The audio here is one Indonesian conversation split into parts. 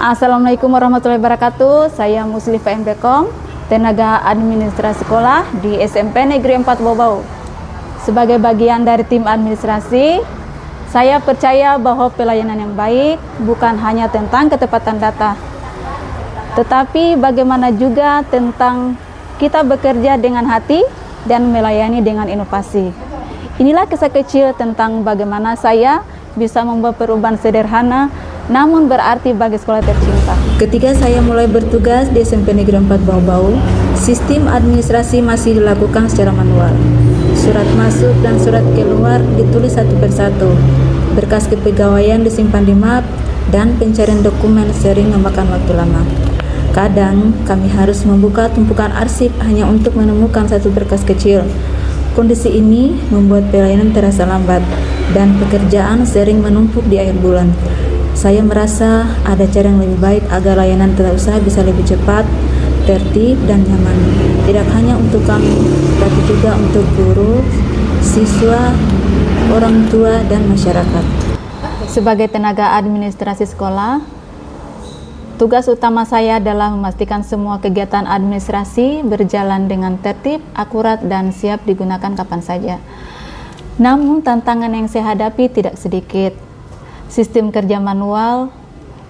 Assalamualaikum warahmatullahi wabarakatuh. Saya Muslifah MBkom, tenaga administrasi sekolah di SMP Negeri 4 Bau-Bau. Sebagai bagian dari tim administrasi, saya percaya bahwa pelayanan yang baik bukan hanya tentang ketepatan data, tetapi bagaimana juga tentang kita bekerja dengan hati dan melayani dengan inovasi. Inilah kisah kecil tentang bagaimana saya bisa membuat perubahan sederhana namun berarti bagi sekolah tercinta. Ketika saya mulai bertugas di SMP Negeri 4 Bau-Bau, sistem administrasi masih dilakukan secara manual. Surat masuk dan surat keluar ditulis satu persatu. Berkas kepegawaian disimpan di map dan pencarian dokumen sering memakan waktu lama. Kadang kami harus membuka tumpukan arsip hanya untuk menemukan satu berkas kecil. Kondisi ini membuat pelayanan terasa lambat dan pekerjaan sering menumpuk di akhir bulan. Saya merasa ada cara yang lebih baik agar layanan tata usaha bisa lebih cepat, tertib, dan nyaman. Tidak hanya untuk kami, tapi juga untuk guru, siswa, orang tua, dan masyarakat. Sebagai tenaga administrasi sekolah, tugas utama saya adalah memastikan semua kegiatan administrasi berjalan dengan tertib, akurat, dan siap digunakan kapan saja. Namun tantangan yang saya hadapi tidak sedikit. Sistem kerja manual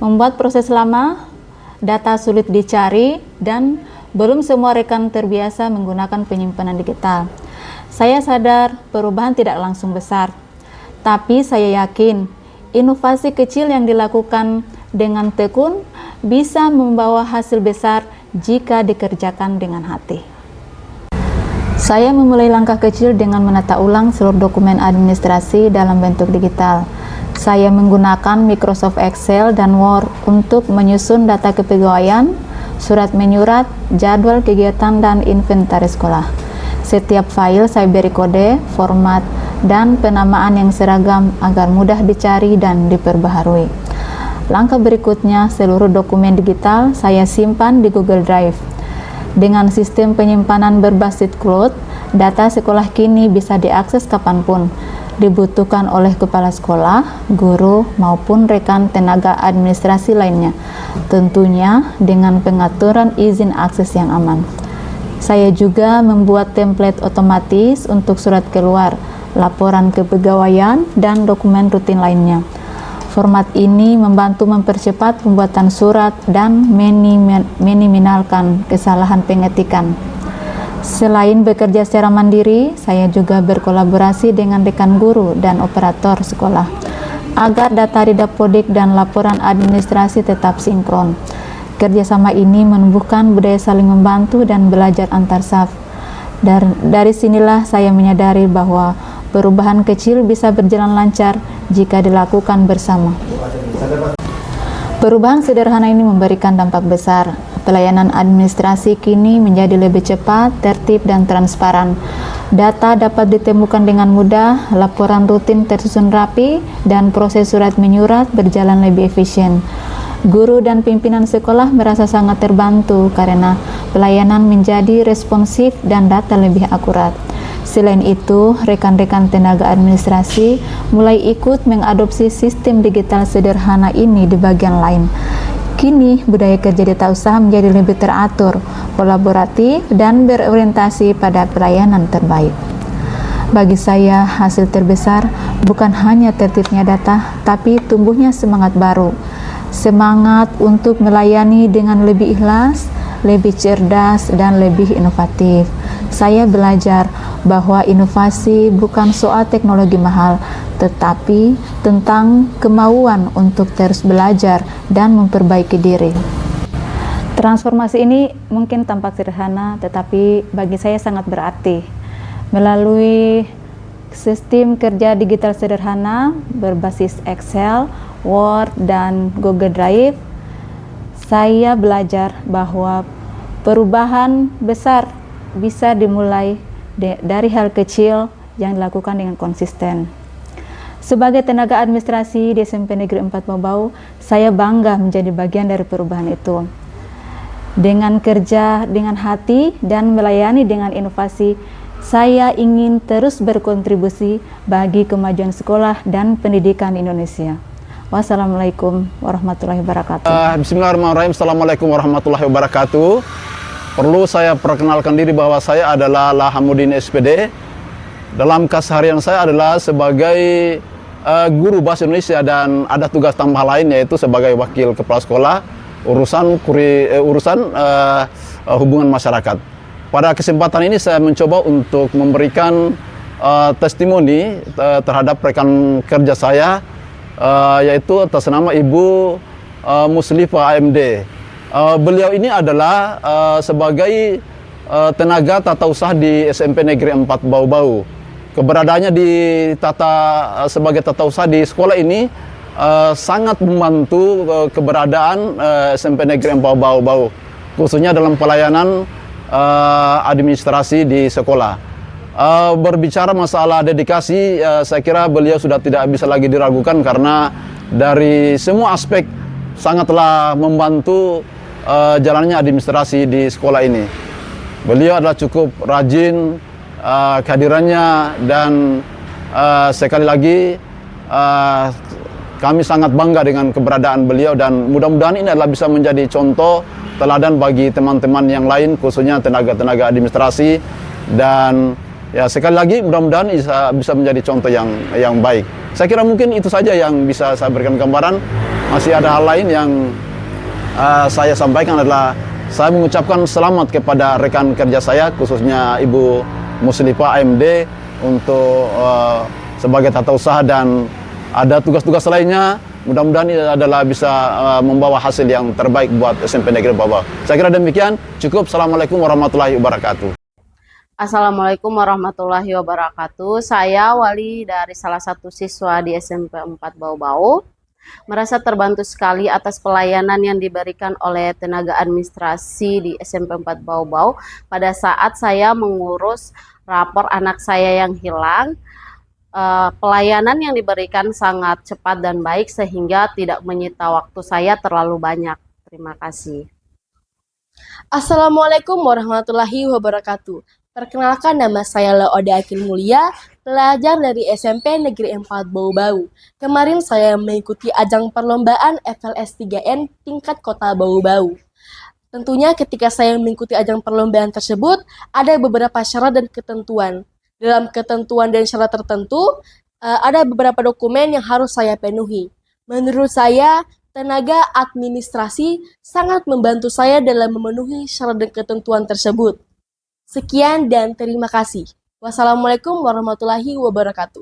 membuat proses lama, data sulit dicari, dan belum semua rekan terbiasa menggunakan penyimpanan digital. Saya sadar perubahan tidak langsung besar, tapi saya yakin inovasi kecil yang dilakukan dengan tekun bisa membawa hasil besar jika dikerjakan dengan hati. Saya memulai langkah kecil dengan menata ulang seluruh dokumen administrasi dalam bentuk digital. Saya menggunakan Microsoft Excel dan Word untuk menyusun data kepegawaian, surat menyurat, jadwal kegiatan, dan inventaris sekolah. Setiap file saya beri kode, format, dan penamaan yang seragam agar mudah dicari dan diperbaharui. Langkah berikutnya, seluruh dokumen digital saya simpan di Google Drive. Dengan sistem penyimpanan berbasis cloud, data sekolah kini bisa diakses kapanpun, dibutuhkan oleh kepala sekolah, guru, maupun rekan tenaga administrasi lainnya, tentunya dengan pengaturan izin akses yang aman. Saya juga membuat template otomatis untuk surat keluar, laporan kepegawaian, dan dokumen rutin lainnya. Format ini membantu mempercepat pembuatan surat dan meminimalkan kesalahan pengetikan. Selain bekerja secara mandiri, saya juga berkolaborasi dengan rekan guru dan operator sekolah agar data Ridapodik dan laporan administrasi tetap sinkron. Kerjasama ini menumbuhkan budaya saling membantu dan belajar antar staf. Dari sinilah saya menyadari bahwa perubahan kecil bisa berjalan lancar jika dilakukan bersama. Perubahan sederhana ini memberikan dampak besar. Pelayanan administrasi kini menjadi lebih cepat, tertib, dan transparan. Data dapat ditemukan dengan mudah, laporan rutin tersusun rapi, dan proses surat menyurat berjalan lebih efisien. Guru dan pimpinan sekolah merasa sangat terbantu karena pelayanan menjadi responsif dan data lebih akurat. Selain itu, rekan-rekan tenaga administrasi mulai ikut mengadopsi sistem digital sederhana ini di bagian lain. Kini, budaya kerja di tata usaha menjadi lebih teratur, kolaboratif, dan berorientasi pada pelayanan terbaik. Bagi saya, hasil terbesar bukan hanya tertibnya data, tapi tumbuhnya semangat baru. Semangat untuk melayani dengan lebih ikhlas, lebih cerdas, dan lebih inovatif. Saya belajar bahwa inovasi bukan soal teknologi mahal, tetapi tentang kemauan untuk terus belajar dan memperbaiki diri. Transformasi ini mungkin tampak sederhana, tetapi bagi saya sangat berarti. Melalui sistem kerja digital sederhana berbasis Excel, Word, dan Google Drive, saya belajar bahwa perubahan besar bisa dimulai dari hal kecil yang dilakukan dengan konsisten. Sebagai tenaga administrasi di SMP Negeri 4 Bau-Bau, saya bangga menjadi bagian dari perubahan itu. Dengan kerja dengan hati dan melayani dengan inovasi, saya ingin terus berkontribusi bagi kemajuan sekolah dan pendidikan Indonesia. Wassalamualaikum warahmatullahi wabarakatuh. Bismillahirrahmanirrahim. Assalamualaikum warahmatullahi wabarakatuh. Perlu saya perkenalkan diri bahwa saya adalah Lahamuddin SPD. Dalam keseharian saya adalah sebagai guru bahasa Indonesia dan ada tugas tambah lain yaitu sebagai wakil kepala sekolah urusan hubungan masyarakat. Pada kesempatan ini saya mencoba untuk memberikan testimoni terhadap rekan kerja saya yaitu atas nama Ibu Muslifah AMD. Beliau ini adalah sebagai tenaga tata usaha di SMP Negeri 4 Bau-Bau. Keberadaannya sebagai tata usaha di sekolah ini sangat membantu keberadaan SMP Negeri 4 Bau-Bau, khususnya dalam pelayanan administrasi di sekolah. Berbicara masalah dedikasi, saya kira beliau sudah tidak bisa lagi diragukan karena dari semua aspek sangatlah membantu jalannya administrasi di sekolah ini. Beliau adalah cukup rajin kehadirannya dan sekali lagi kami sangat bangga dengan keberadaan beliau dan mudah-mudahan ini adalah bisa menjadi contoh teladan bagi teman-teman yang lain khususnya tenaga-tenaga administrasi dan ya sekali lagi mudah-mudahan bisa menjadi contoh yang baik. Saya kira mungkin itu saja yang bisa saya berikan gambaran. Masih ada hal lain yang saya sampaikan adalah saya mengucapkan selamat kepada rekan kerja saya khususnya Ibu Muslifah AMD untuk sebagai tata usaha dan ada tugas-tugas lainnya. Mudah-mudahan ini adalah bisa membawa hasil yang terbaik buat SMP Negeri Bau-Bau. Saya kira demikian. Cukup. Assalamualaikum warahmatullahi wabarakatuh. Assalamualaikum warahmatullahi wabarakatuh. Saya wali dari salah satu siswa di SMP 4 Bau-Bau. Merasa terbantu sekali atas pelayanan yang diberikan oleh tenaga administrasi di SMP 4 Bau-Bau pada saat saya mengurus rapor anak saya yang hilang. Pelayanan yang diberikan sangat cepat dan baik sehingga tidak menyita waktu saya terlalu banyak. Terima kasih. Assalamualaikum warahmatullahi wabarakatuh. Perkenalkan, nama saya Laoda Akil Mulia, pelajar dari SMP Negeri 4 Bau-Bau. Kemarin saya mengikuti ajang perlombaan FLS 3N tingkat kota Bau-Bau. Tentunya ketika saya mengikuti ajang perlombaan tersebut, ada beberapa syarat dan ketentuan. Dalam ketentuan dan syarat tertentu, ada beberapa dokumen yang harus saya penuhi. Menurut saya, tenaga administrasi sangat membantu saya dalam memenuhi syarat dan ketentuan tersebut. Sekian dan terima kasih. Wassalamualaikum warahmatullahi wabarakatuh.